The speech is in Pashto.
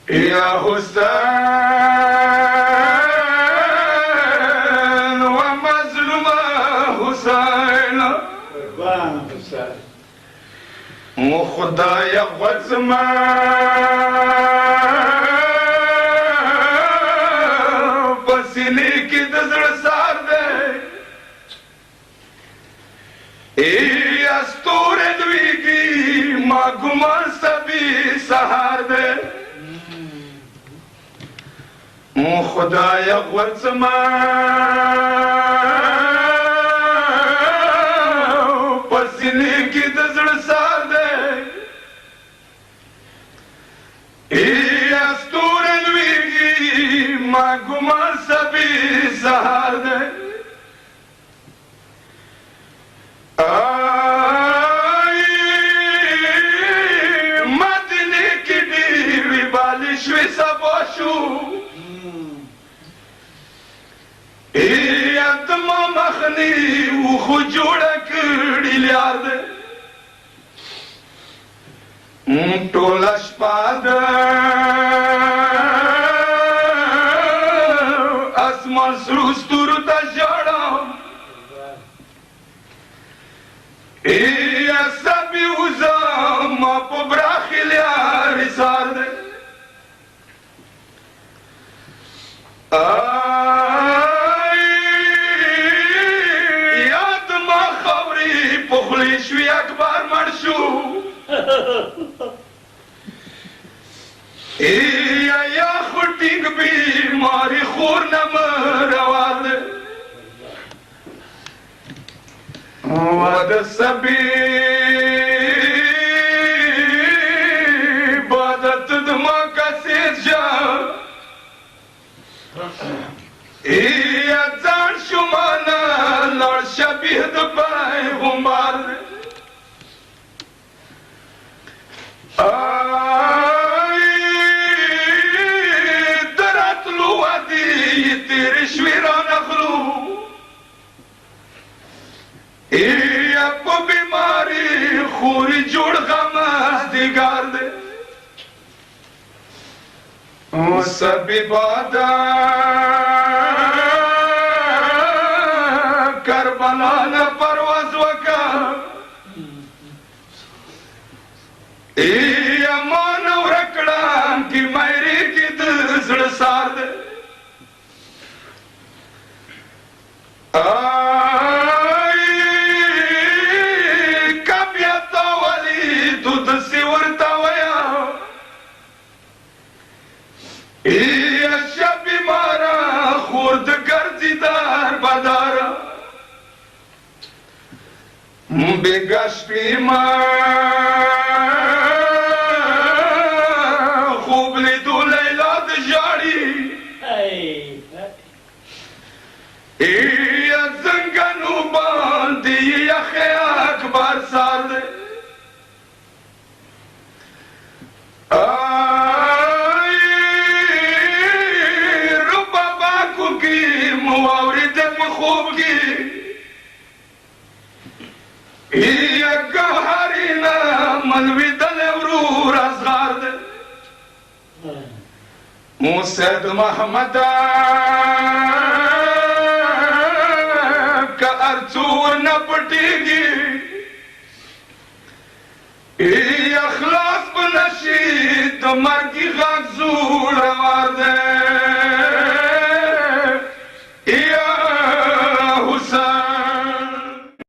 یا حسین و مظلوم حسین و خدای غزما پسینه کی دزړه سار دے ای استور دویگی ما گمان سبی سہار دے خدای غزما پسینه کی دزړه سار دے ای استور دویگی ما گمان سبی سہار دے مدینه کی ډیوی بالی شوی سبا شو ای اتما مخنی و خو جوړه کړي لیار ده ټوله شپه ده اسمان سرو ستورو ته ژاړم ای سبی وزم په براخیل یار سار ده یاد ما خوري پخلی شوی اکبر مړ شو ای یا خټینګ بیماری خور نه روان ده واد سبی بادت دما کسیز جا ای ازان شمانا لڑ شبیه دپای غمار آئی درات لو وادی تیری شویران اخلو ای اپو بیماری خوری جوڑ غماز دیگار دے سبی بادا کربلا نا پرواز وکا ای امان ورکڑان کی میری کی دزڑ سار دے شبی مارا خورد گردیدار بدارا بگشتی ما خوب لیدو لیلا دجاری ای زنگنو باندی یخی اکبر سار دے خوب کی گوهرینا منوی دل ورور ازغار دے موسید محمد کا ارچور نہ پٹی گی اخلاص بنشید مرگی غاق زور وار دے